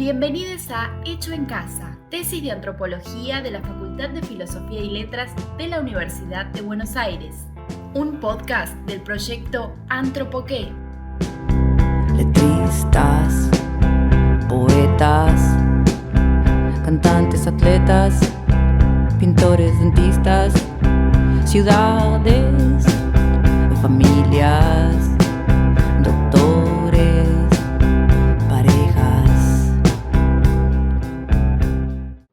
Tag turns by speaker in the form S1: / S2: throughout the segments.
S1: Bienvenidos a Hecho en Casa, tesis de antropología de la Facultad de Filosofía y Letras de la Universidad de Buenos Aires. Un podcast del proyecto Antropoqué.
S2: Letristas, poetas, cantantes, atletas, pintores, dentistas, ciudades, familias, doctores, parejas.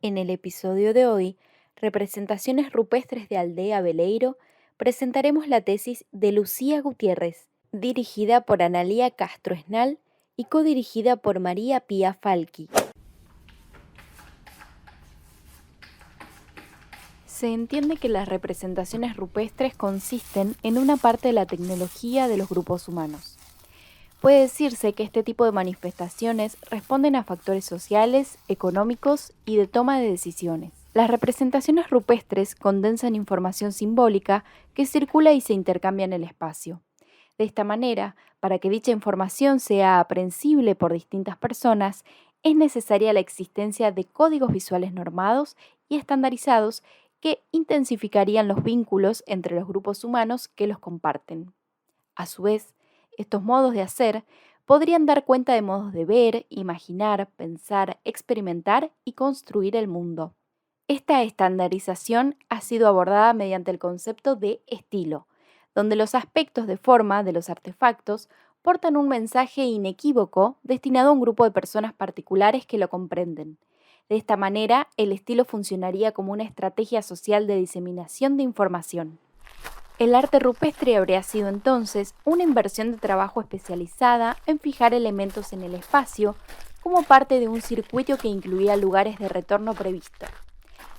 S3: En el episodio de hoy, Representaciones rupestres de Aldea Veleiro, presentaremos la tesis de Lucía Gutiérrez, dirigida por Analía Castro Esnal y codirigida por María Pía Falqui. Se entiende que las representaciones rupestres consisten en una parte de la tecnología de los grupos humanos. Puede decirse que este tipo de manifestaciones responden a factores sociales, económicos y de toma de decisiones. Las representaciones rupestres condensan información simbólica que circula y se intercambia en el espacio. De esta manera, para que dicha información sea aprehensible por distintas personas, es necesaria la existencia de códigos visuales normados y estandarizados que intensificarían los vínculos entre los grupos humanos que los comparten. A su vez, estos modos de hacer podrían dar cuenta de modos de ver, imaginar, pensar, experimentar y construir el mundo. Esta estandarización ha sido abordada mediante el concepto de estilo, donde los aspectos de forma de los artefactos portan un mensaje inequívoco destinado a un grupo de personas particulares que lo comprenden. De esta manera, el estilo funcionaría como una estrategia social de diseminación de información. El arte rupestre habría sido entonces una inversión de trabajo especializada en fijar elementos en el espacio como parte de un circuito que incluía lugares de retorno previsto.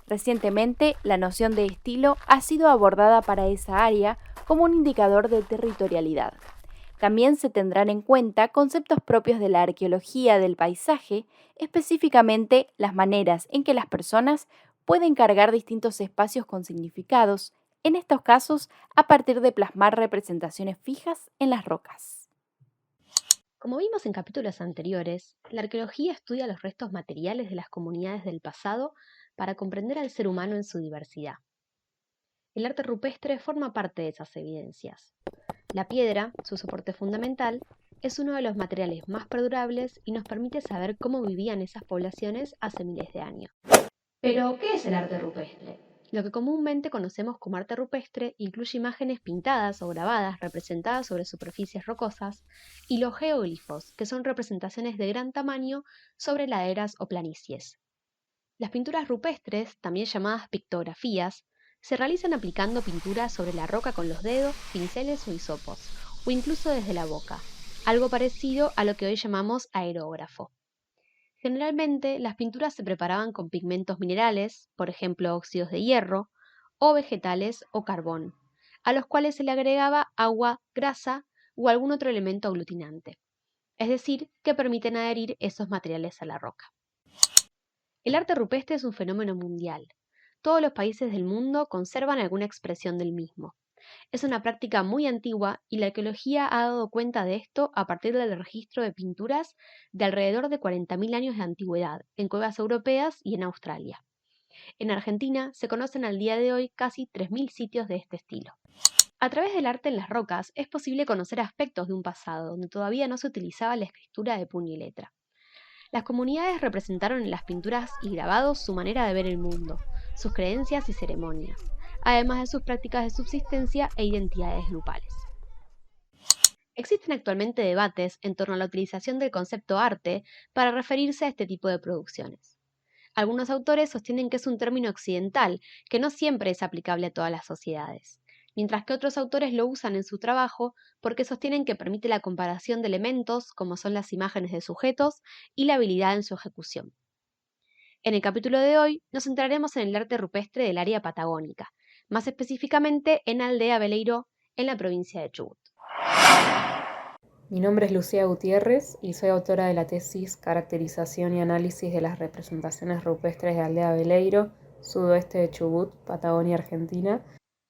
S3: Recientemente, la noción de estilo ha sido abordada para esa área como un indicador de territorialidad. También se tendrán en cuenta conceptos propios de la arqueología del paisaje, específicamente las maneras en que las personas pueden cargar distintos espacios con significados, en estos casos a partir de plasmar representaciones fijas en las rocas.
S4: Como vimos en capítulos anteriores, la arqueología estudia los restos materiales de las comunidades del pasado para comprender al ser humano en su diversidad. El arte rupestre forma parte de esas evidencias. La piedra, su soporte fundamental, es uno de los materiales más perdurables y nos permite saber cómo vivían esas poblaciones hace miles de años. Pero, ¿qué es el arte rupestre? Lo que comúnmente conocemos como arte rupestre incluye imágenes pintadas o grabadas representadas sobre superficies rocosas y los geoglifos, que son representaciones de gran tamaño sobre laderas o planicies. Las pinturas rupestres, también llamadas pictografías, se realizan aplicando pintura sobre la roca con los dedos, pinceles o hisopos, o incluso desde la boca, algo parecido a lo que hoy llamamos aerógrafo. Generalmente, las pinturas se preparaban con pigmentos minerales, por ejemplo óxidos de hierro, o vegetales o carbón, a los cuales se le agregaba agua, grasa o algún otro elemento aglutinante, es decir, que permiten adherir esos materiales a la roca. El arte rupestre es un fenómeno mundial. Todos los países del mundo conservan alguna expresión del mismo. Es una práctica muy antigua y la arqueología ha dado cuenta de esto a partir del registro de pinturas de alrededor de 40.000 años de antigüedad en cuevas europeas y en Australia. En Argentina se conocen al día de hoy casi 3.000 sitios de este estilo. A través del arte en las rocas es posible conocer aspectos de un pasado donde todavía no se utilizaba la escritura de puño y letra. Las comunidades representaron en las pinturas y grabados su manera de ver el mundo, sus creencias y ceremonias, además de sus prácticas de subsistencia e identidades grupales. Existen actualmente debates en torno a la utilización del concepto arte para referirse a este tipo de producciones. Algunos autores sostienen que es un término occidental, que no siempre es aplicable a todas las sociedades, mientras que otros autores lo usan en su trabajo porque sostienen que permite la comparación de elementos como son las imágenes de sujetos y la habilidad en su ejecución. En el capítulo de hoy nos centraremos en el arte rupestre del área patagónica, más específicamente en Aldea Veleiro, en la provincia de Chubut.
S5: Mi nombre es Lucía Gutiérrez y soy autora de la tesis Caracterización y análisis de las representaciones rupestres de Aldea Veleiro, sudoeste de Chubut, Patagonia, Argentina.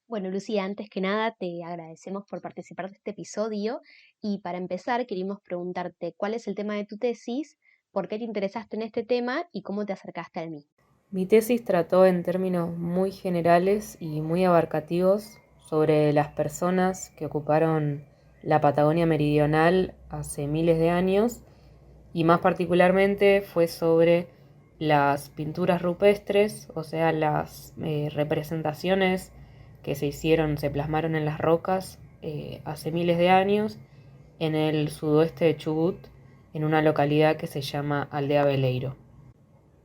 S4: Bueno, Lucía, antes que nada te agradecemos por participar de este episodio y para empezar queríamos preguntarte cuál es el tema de tu tesis ¿Por qué te interesaste en este tema y cómo te acercaste al mismo?
S5: Mi tesis trató en términos muy generales y muy abarcativos sobre las personas que ocuparon la Patagonia meridional hace miles de años, y más particularmente fue sobre las pinturas rupestres, o sea, las representaciones que se plasmaron en las rocas hace miles de años en el sudoeste de Chubut, en una localidad que se llama Aldea Veleiro.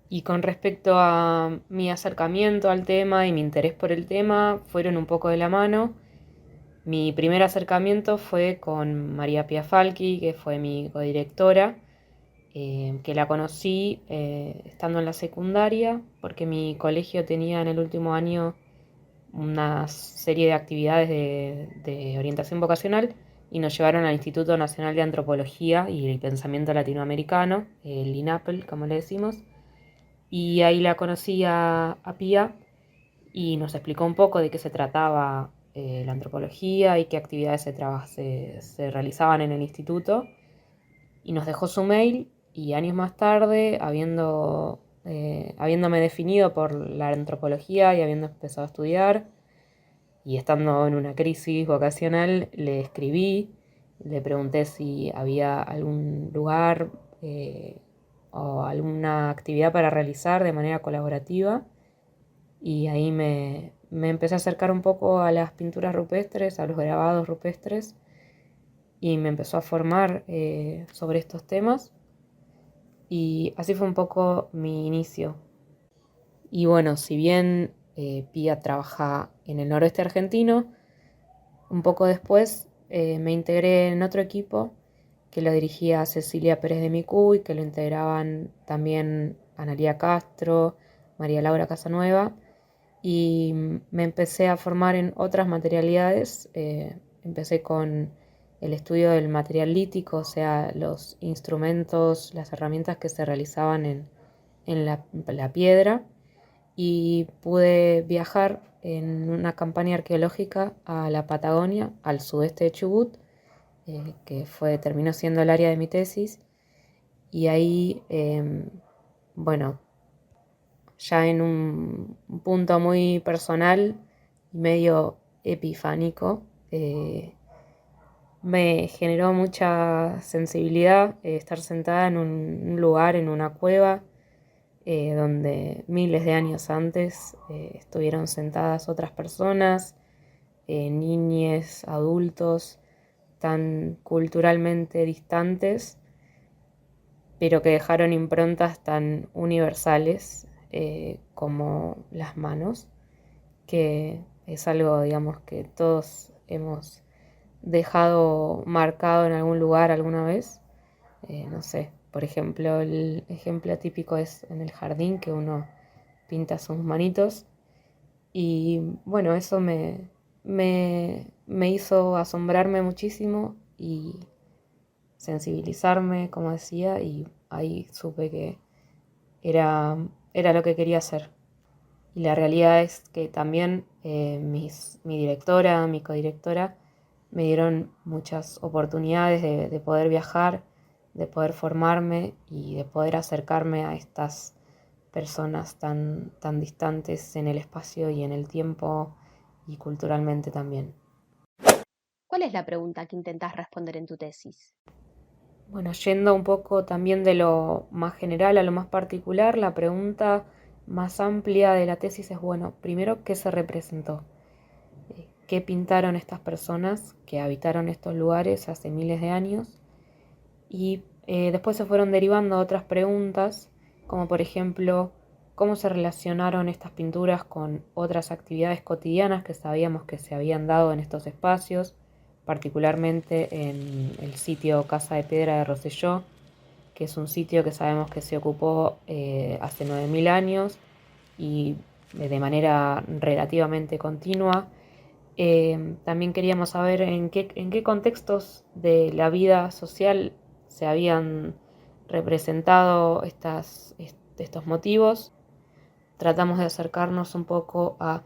S5: Y con respecto a mi acercamiento al tema y mi interés por el tema, fueron un poco de la mano. Mi primer acercamiento fue con María Pia Falchi, que fue mi codirectora, que la conocí estando en la secundaria, porque mi colegio tenía en el último año una serie de actividades de orientación vocacional y nos llevaron al Instituto Nacional de Antropología y el Pensamiento Latinoamericano, el INAPEL, como le decimos, y ahí la conocí a Pia y nos explicó un poco de qué se trataba la antropología y qué actividades se realizaban en el instituto, y nos dejó su mail. Y años más tarde, habiéndome definido por la antropología y habiendo empezado a estudiar y estando en una crisis vocacional, le escribí, le pregunté si había algún lugar o alguna actividad para realizar de manera colaborativa, y ahí me empecé a acercar un poco a las pinturas rupestres, a los grabados rupestres, y me empezó a formar sobre estos temas, y así fue un poco mi inicio. Y bueno, si bien Pia trabaja en el noroeste argentino, un poco después me integré en otro equipo que lo dirigía Cecilia Pérez de Micú y que lo integraban también Analía Castro, María Laura Casanueva, y me empecé a formar en otras materialidades. Empecé con el estudio del material lítico, o sea, los instrumentos, las herramientas que se realizaban en la piedra, y pude viajar en una campaña arqueológica a la Patagonia, al sudeste de Chubut, que terminó siendo el área de mi tesis, y ahí, bueno, ya en un punto muy personal y medio epifánico, me generó mucha sensibilidad estar sentada en un lugar, en una cueva, donde miles de años antes estuvieron sentadas otras personas, niñes, adultos, tan culturalmente distantes, pero que dejaron improntas tan universales como las manos, que es algo, digamos, que todos hemos dejado marcado en algún lugar alguna vez. No sé, por ejemplo, el ejemplo típico es en el jardín, que uno pinta sus manitos, y bueno, eso me hizo asombrarme muchísimo y sensibilizarme, como decía, y ahí supe que era lo que quería hacer. Y la realidad es que también mi directora, mi codirectora, me dieron muchas oportunidades de poder viajar, de poder formarme y de poder acercarme a estas personas tan distantes en el espacio y en el tiempo, y culturalmente también.
S4: ¿Cuál es la pregunta que intentás responder en tu tesis?
S5: Bueno, yendo un poco también de lo más general a lo más particular, la pregunta más amplia de la tesis es, bueno, primero, ¿qué se representó? ¿Qué pintaron estas personas que habitaron estos lugares hace miles de años? Y después se fueron derivando otras preguntas, como por ejemplo, ¿cómo se relacionaron estas pinturas con otras actividades cotidianas que sabíamos que se habían dado en estos espacios, particularmente en el sitio Casa de Piedra de Rosselló, que es un sitio que sabemos que se ocupó hace 9.000 años y de manera relativamente continua? También queríamos saber en qué contextos de la vida social se habían representado estos motivos. Tratamos de acercarnos un poco a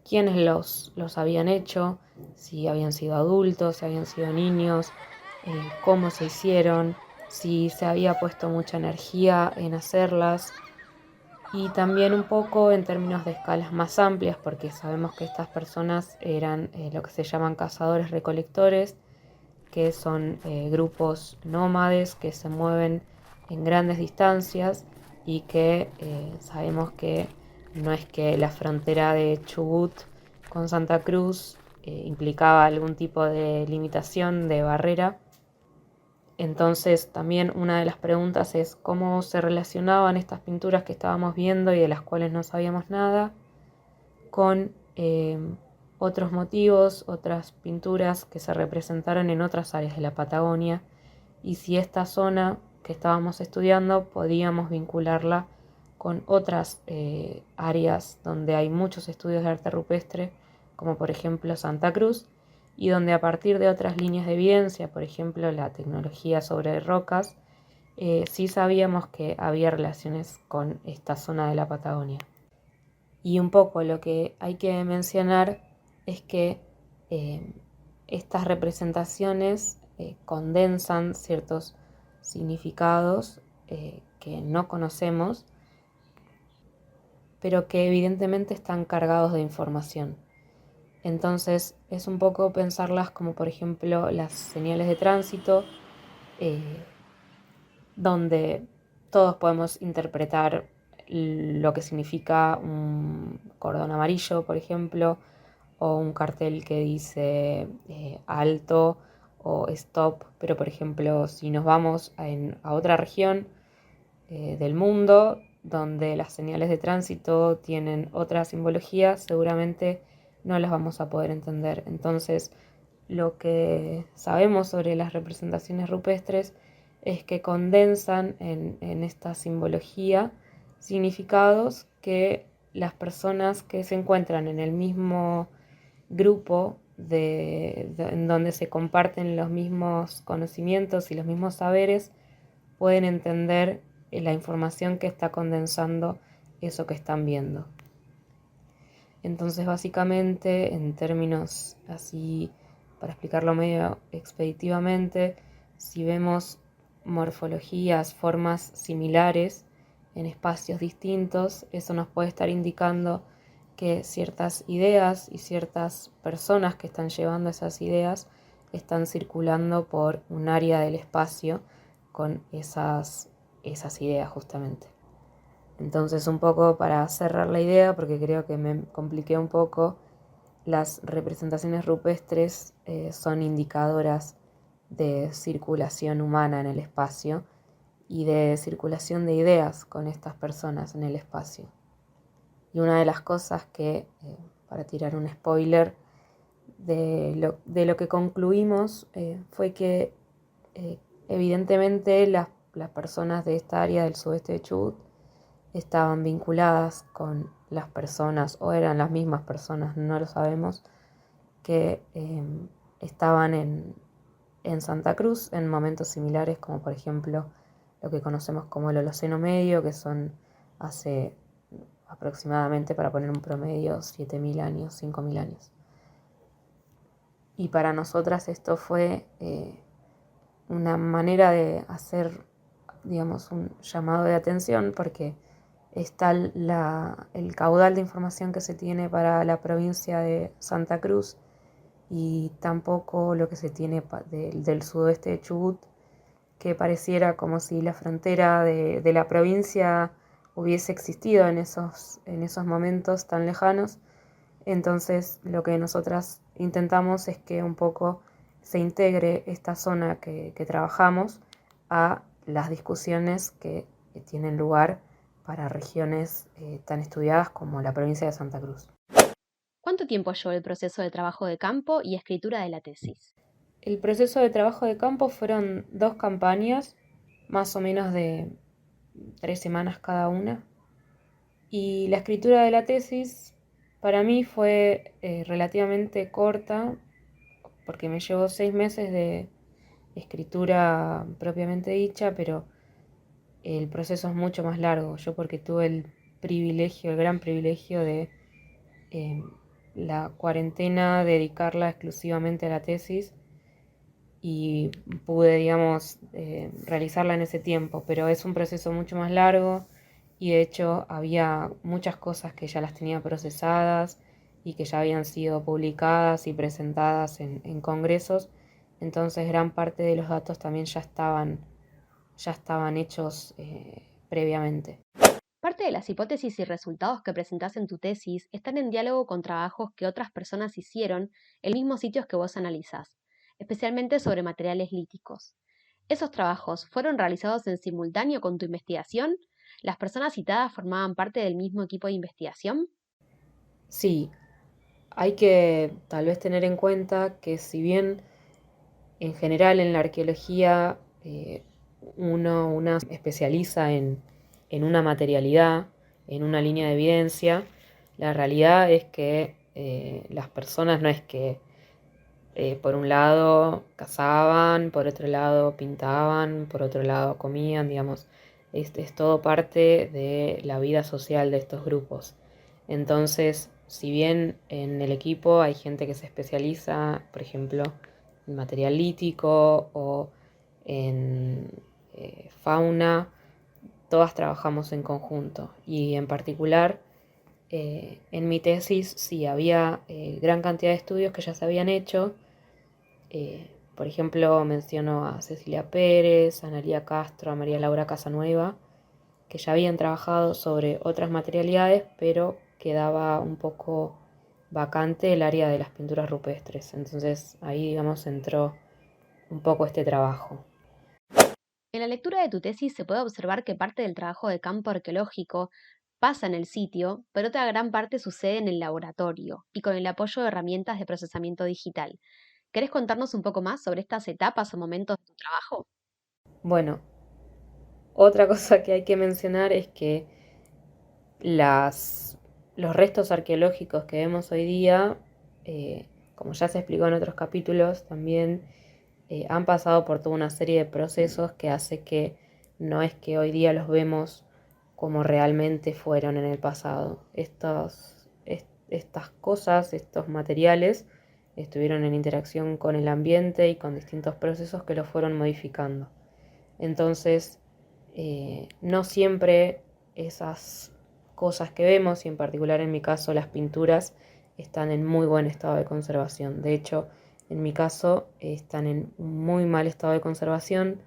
S5: quiénes los habían hecho, si habían sido adultos, si habían sido niños, cómo se hicieron, si se había puesto mucha energía en hacerlas, y también un poco en términos de escalas más amplias, porque sabemos que estas personas eran lo que se llaman cazadores-recolectores, que son grupos nómades que se mueven en grandes distancias y que sabemos que no es que la frontera de Chubut con Santa Cruz implicaba algún tipo de limitación, de barrera. Entonces también una de las preguntas es cómo se relacionaban estas pinturas que estábamos viendo y de las cuales no sabíamos nada con otros motivos, otras pinturas que se representaron en otras áreas de la Patagonia, y si esta zona que estábamos estudiando podíamos vincularla con otras áreas donde hay muchos estudios de arte rupestre, como por ejemplo Santa Cruz, y donde a partir de otras líneas de evidencia, por ejemplo la tecnología sobre rocas, sí sabíamos que había relaciones con esta zona de la Patagonia. Y un poco lo que hay que mencionar es que estas representaciones condensan ciertos significados que no conocemos, pero que evidentemente están cargados de información. Entonces es un poco pensarlas como por ejemplo las señales de tránsito, donde todos podemos interpretar lo que significa un cordón amarillo, por ejemplo, o un cartel que dice alto o stop, pero por ejemplo si nos vamos a otra región del mundo donde las señales de tránsito tienen otra simbología, seguramente no las vamos a poder entender. Entonces, lo que sabemos sobre las representaciones rupestres es que condensan en esta simbología significados que las personas que se encuentran en el mismo grupo en donde se comparten los mismos conocimientos y los mismos saberes pueden entender la información que está condensando eso que están viendo. Entonces, básicamente, en términos así, para explicarlo medio expeditivamente, si vemos morfologías, formas similares en espacios distintos, eso nos puede estar indicando que ciertas ideas y ciertas personas que están llevando esas ideas están circulando por un área del espacio con esas ideas justamente. Entonces, un poco para cerrar la idea, porque creo que me compliqué un poco, las representaciones rupestres son indicadoras de circulación humana en el espacio y de circulación de ideas con estas personas en el espacio. Y una de las cosas que, para tirar un spoiler, de lo que concluimos fue que evidentemente las personas de esta área del sudeste de Chubut estaban vinculadas con las personas, o eran las mismas personas, no lo sabemos, que estaban en Santa Cruz en momentos similares, como por ejemplo lo que conocemos como el Holoceno Medio, que son hace aproximadamente, para poner un promedio, 7.000 años, 5.000 años. Y para nosotras esto fue una manera de hacer, digamos, un llamado de atención, porque está el caudal de información que se tiene para la provincia de Santa Cruz y tampoco lo que se tiene del sudoeste de Chubut, que pareciera como si la frontera de la provincia hubiese existido en esos momentos tan lejanos. Entonces lo que nosotras intentamos es que un poco se integre esta zona que trabajamos a las discusiones que tienen lugar para regiones tan estudiadas como la provincia de Santa Cruz.
S4: ¿Cuánto tiempo llevó el proceso de trabajo de campo y escritura de la tesis?
S5: El proceso de trabajo de campo fueron 2 campañas, más o menos de 3 semanas cada una. Y la escritura de la tesis para mí fue relativamente corta, porque me llevó 6 meses de escritura propiamente dicha, pero el proceso es mucho más largo. Yo porque tuve el gran privilegio de la cuarentena dedicarla exclusivamente a la tesis, y pude, digamos, realizarla en ese tiempo, pero es un proceso mucho más largo y de hecho había muchas cosas que ya las tenía procesadas y que ya habían sido publicadas y presentadas en congresos, entonces gran parte de los datos también ya estaban hechos previamente.
S4: Parte de las hipótesis y resultados que presentás en tu tesis están en diálogo con trabajos que otras personas hicieron en mismos sitios que vos analizás, especialmente sobre materiales líticos. ¿Esos trabajos fueron realizados en simultáneo con tu investigación? ¿Las personas citadas formaban parte del mismo equipo de investigación?
S5: Sí, hay que tal vez tener en cuenta que si bien en general en la arqueología una se especializa en una materialidad, en una línea de evidencia, la realidad es que las personas no es que por un lado cazaban, por otro lado pintaban, por otro lado comían, digamos, es todo parte de la vida social de estos grupos. Entonces, si bien en el equipo hay gente que se especializa, por ejemplo, en material lítico o en fauna, todas trabajamos en conjunto y en particular en mi tesis sí había gran cantidad de estudios que ya se habían hecho. Por ejemplo, menciono a Cecilia Pérez, a Analía Castro, a María Laura Casanueva, que ya habían trabajado sobre otras materialidades, pero quedaba un poco vacante el área de las pinturas rupestres. Entonces ahí, digamos, entró un poco este trabajo.
S4: En la lectura de tu tesis se puede observar que parte del trabajo de campo arqueológico pasa en el sitio, pero otra gran parte sucede en el laboratorio y con el apoyo de herramientas de procesamiento digital. ¿Querés contarnos un poco más sobre estas etapas o momentos de tu trabajo?
S5: Bueno, otra cosa que hay que mencionar es que los restos arqueológicos que vemos hoy día, como ya se explicó en otros capítulos, también han pasado por toda una serie de procesos que hace que no es que hoy día los vemos como realmente fueron en el pasado. Estas cosas, estos materiales, estuvieron en interacción con el ambiente y con distintos procesos que los fueron modificando. Entonces, no siempre esas cosas que vemos, y en particular en mi caso las pinturas, están en muy buen estado de conservación. De hecho, en mi caso están en muy mal estado de conservación.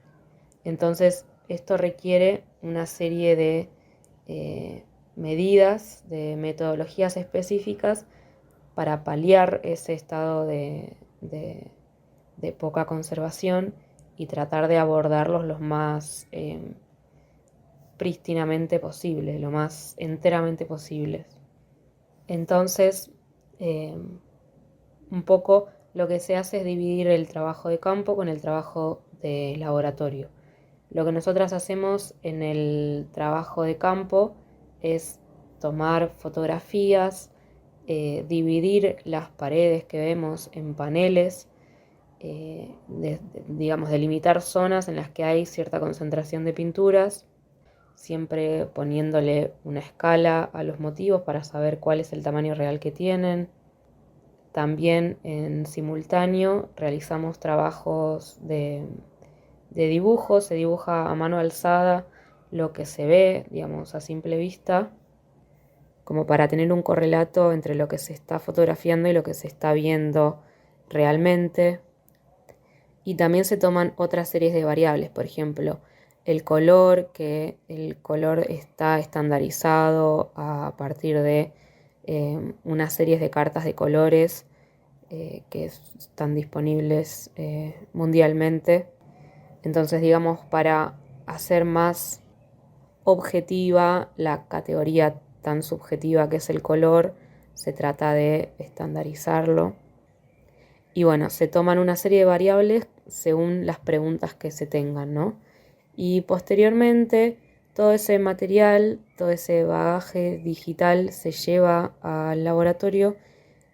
S5: Entonces, esto requiere una serie de medidas, de metodologías específicas para paliar ese estado de poca conservación y tratar de abordarlos lo más prístinamente posible, lo más enteramente posible. Entonces, un poco lo que se hace es dividir el trabajo de campo con el trabajo de laboratorio. Lo que nosotras hacemos en el trabajo de campo es tomar fotografías, dividir las paredes que vemos en paneles, digamos, delimitar zonas en las que hay cierta concentración de pinturas, siempre poniéndole una escala a los motivos para saber cuál es el tamaño real que tienen. También en simultáneo realizamos trabajos de dibujo, se dibuja a mano alzada lo que se ve, digamos, a simple vista, como para tener un correlato entre lo que se está fotografiando y lo que se está viendo realmente. Y también se toman otras series de variables, por ejemplo, que el color está estandarizado a partir de unas series de cartas de colores que están disponibles mundialmente. Entonces, digamos, para hacer más objetiva la categoría tan subjetiva que es el color, se trata de estandarizarlo. Y bueno, se toman una serie de variables según las preguntas que se tengan, ¿no? Y posteriormente todo ese material, todo ese bagaje digital se lleva al laboratorio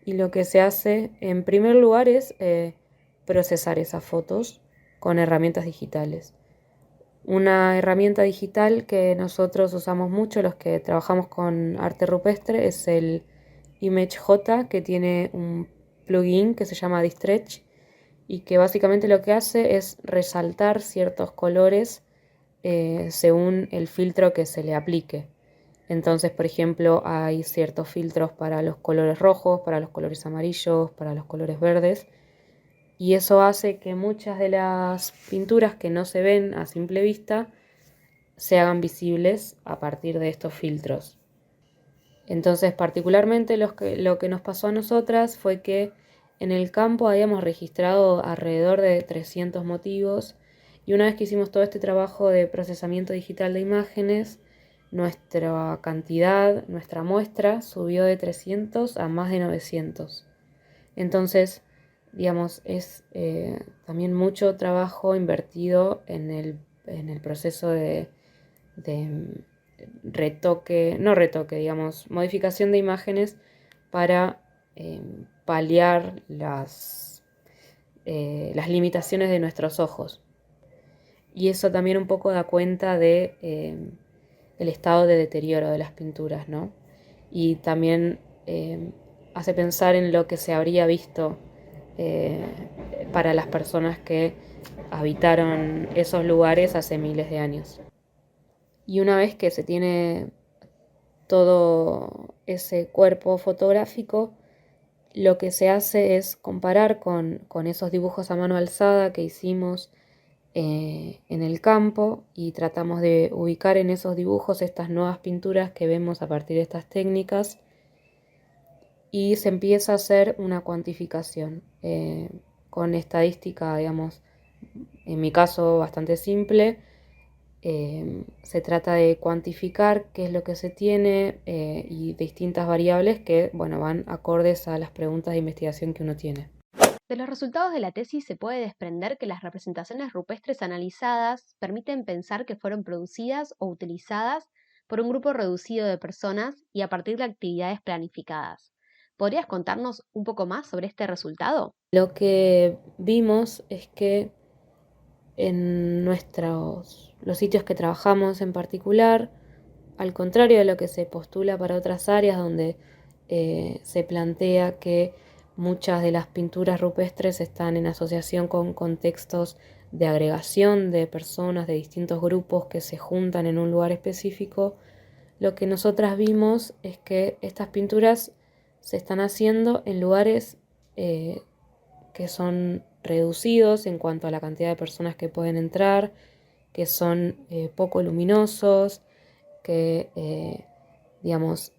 S5: y lo que se hace en primer lugar es procesar esas fotos con herramientas digitales. Una herramienta digital que nosotros usamos mucho, los que trabajamos con arte rupestre, es el ImageJ, que tiene un plugin que se llama Distretch y que básicamente lo que hace es resaltar ciertos colores según el filtro que se le aplique. Entonces, por ejemplo, hay ciertos filtros para los colores rojos, para los colores amarillos, para los colores verdes, y eso hace que muchas de las pinturas que no se ven a simple vista se hagan visibles a partir de estos filtros. Entonces, particularmente lo que nos pasó a nosotras fue que en el campo habíamos registrado alrededor de 300 motivos, y una vez que hicimos todo este trabajo de procesamiento digital de imágenes, nuestra cantidad, nuestra muestra subió de 300 a más de 900. Entonces, digamos, es también mucho trabajo invertido en el proceso de modificación de imágenes para paliar las limitaciones de nuestros ojos. Y eso también un poco da cuenta de el estado de deterioro de las pinturas, ¿no? Y también hace pensar en lo que se habría visto para las personas que habitaron esos lugares hace miles de años. Y una vez que se tiene todo ese cuerpo fotográfico, lo que se hace es comparar con esos dibujos a mano alzada que hicimos en el campo, y tratamos de ubicar en esos dibujos estas nuevas pinturas que vemos a partir de estas técnicas, y se empieza a hacer una cuantificación con estadística, digamos, en mi caso bastante simple. Se trata de cuantificar qué es lo que se tiene y distintas variables que, bueno, van acordes a las preguntas de investigación que uno tiene.
S4: De los resultados de la tesis se puede desprender que las representaciones rupestres analizadas permiten pensar que fueron producidas o utilizadas por un grupo reducido de personas y a partir de actividades planificadas. ¿Podrías contarnos un poco más sobre este resultado?
S5: Lo que vimos es que en los sitios que trabajamos en particular, al contrario de lo que se postula para otras áreas donde se plantea que muchas de las pinturas rupestres están en asociación con contextos de agregación de personas de distintos grupos que se juntan en un lugar específico, lo que nosotras vimos es que estas pinturas se están haciendo en lugares que son reducidos en cuanto a la cantidad de personas que pueden entrar, que son poco luminosos, que digamos,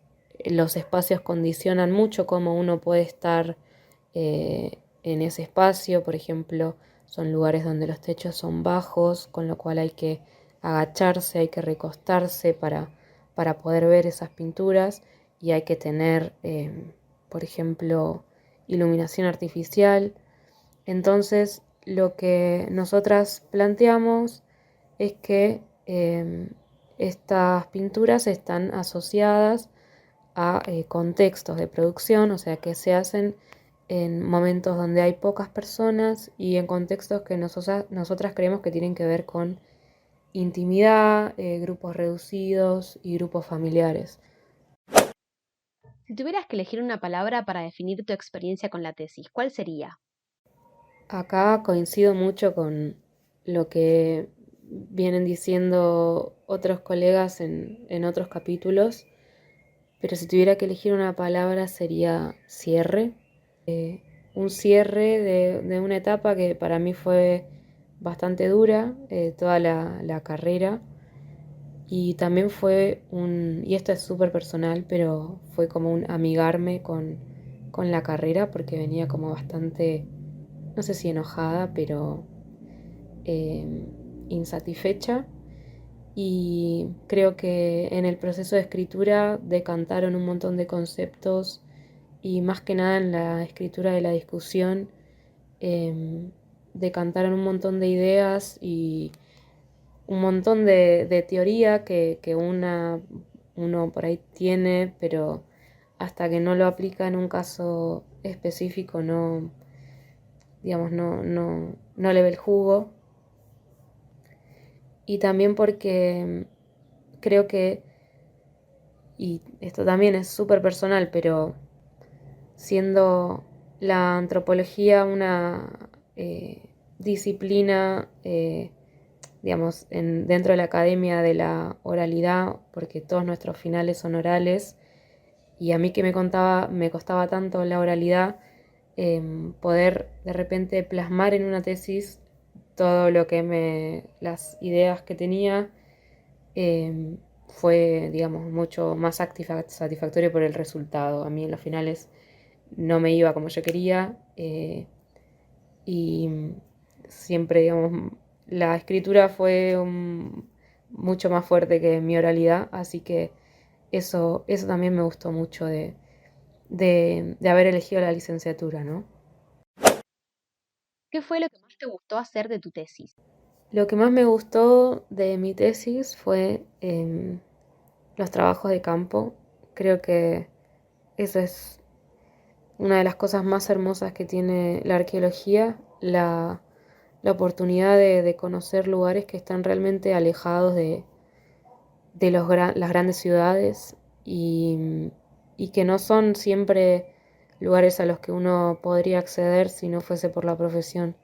S5: los espacios condicionan mucho cómo uno puede estar en ese espacio. Por ejemplo, son lugares donde los techos son bajos, con lo cual hay que agacharse, hay que recostarse para poder ver esas pinturas, y hay que tener, por ejemplo, iluminación artificial. Entonces, lo que nosotras planteamos es que estas pinturas están asociadas a contextos de producción, o sea, que se hacen en momentos donde hay pocas personas y en contextos que nosotras creemos que tienen que ver con intimidad, grupos reducidos y grupos familiares.
S4: Si tuvieras que elegir una palabra para definir tu experiencia con la tesis, ¿cuál sería?
S5: Acá coincido mucho con lo que vienen diciendo otros colegas en otros capítulos, pero si tuviera que elegir una palabra sería cierre. Un cierre de una etapa que para mí fue bastante dura, toda la carrera, y también fue y esto es súper personal, pero fue como un amigarme con la carrera, porque venía como bastante, no sé si enojada, pero insatisfecha. Y creo que en el proceso de escritura decantaron un montón de conceptos, y más que nada en la escritura de la discusión decantaron un montón de ideas y un montón de teoría que uno por ahí tiene, pero hasta que no lo aplica en un caso específico no, digamos, no le ve el jugo. Y también porque creo que, y esto también es súper personal, pero siendo la antropología una disciplina, digamos, dentro de la academia de la oralidad, porque todos nuestros finales son orales, y a mí que me costaba tanto la oralidad, poder de repente plasmar en una tesis todo lo que las ideas que tenía, fue, digamos, mucho más satisfactorio por el resultado. A mí en los finales no me iba como yo quería, y siempre, digamos, la escritura fue mucho más fuerte que mi oralidad, así que eso también me gustó mucho de haber elegido la licenciatura, ¿no?
S4: ¿Qué fue lo que más te gustó hacer de tu tesis?
S5: Lo que más me gustó de mi tesis fue los trabajos de campo. Creo que eso es una de las cosas más hermosas que tiene la arqueología, la oportunidad de conocer lugares que están realmente alejados de las grandes ciudades, y que no son siempre lugares a los que uno podría acceder si no fuese por la profesión.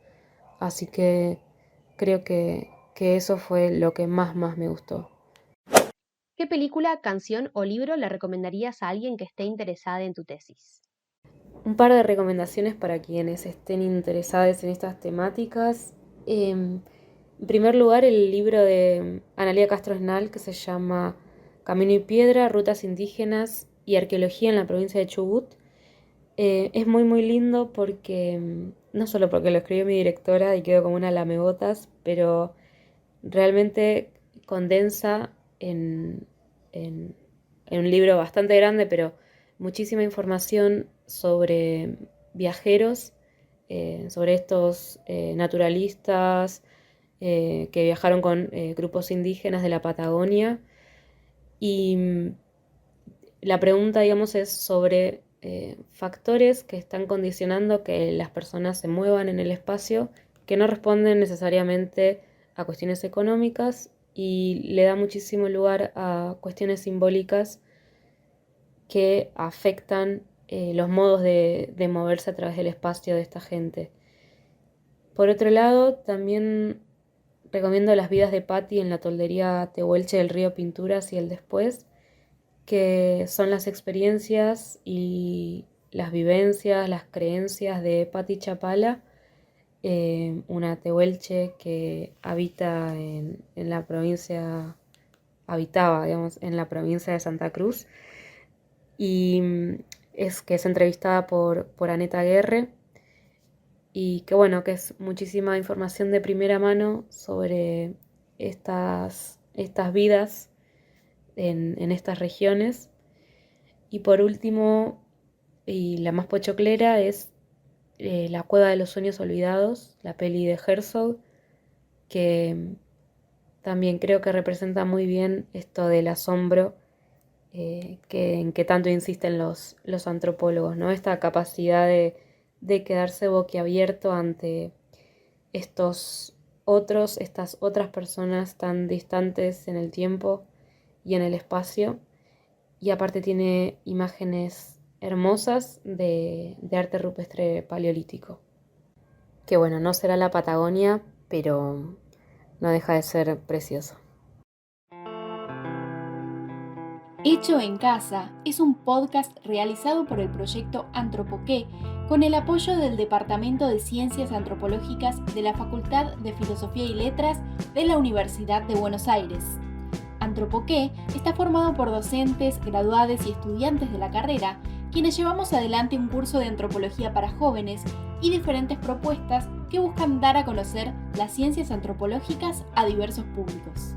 S5: Así que creo que eso fue lo que más me gustó.
S4: ¿Qué película, canción o libro le recomendarías a alguien que esté interesada en tu tesis?
S5: Un par de recomendaciones para quienes estén interesados en estas temáticas. En primer lugar, el libro de Analía Castro Esnal, que se llama Camino y Piedra, Rutas Indígenas y Arqueología en la provincia de Chubut. Es muy lindo porque, no solo porque lo escribió mi directora y quedó como una lamebotas, pero realmente condensa en un libro bastante grande, pero muchísima información sobre viajeros, sobre estos naturalistas que viajaron con grupos indígenas de la Patagonia. Y la pregunta, digamos, es sobre factores que están condicionando que las personas se muevan en el espacio, que no responden necesariamente a cuestiones económicas, y le da muchísimo lugar a cuestiones simbólicas que afectan los modos de moverse a través del espacio de esta gente. Por otro lado, también recomiendo Las vidas de Patti en la toldería Tehuelche del Río Pinturas y el Después, que son las experiencias y las vivencias, las creencias de Patti Chapala, una tehuelche que habitaba, digamos, en la provincia de Santa Cruz, y que es entrevistada por Aneta Guerre, y que bueno, que es muchísima información de primera mano sobre estas vidas en estas regiones. Y por último, y la más pochoclera, es La cueva de los sueños olvidados, la peli de Herzog, que también creo que representa muy bien esto del asombro en que tanto insisten los antropólogos, ¿no? Esta capacidad de quedarse boquiabierto ante estas otras personas tan distantes en el tiempo y en el espacio. Y aparte tiene imágenes hermosas de arte rupestre paleolítico. Que bueno, no será la Patagonia, pero no deja de ser precioso.
S1: Hecho en Casa es un podcast realizado por el proyecto Antropoqué con el apoyo del Departamento de Ciencias Antropológicas de la Facultad de Filosofía y Letras de la Universidad de Buenos Aires. Antropoqué está formado por docentes, graduados y estudiantes de la carrera, quienes llevamos adelante un curso de antropología para jóvenes y diferentes propuestas que buscan dar a conocer las ciencias antropológicas a diversos públicos.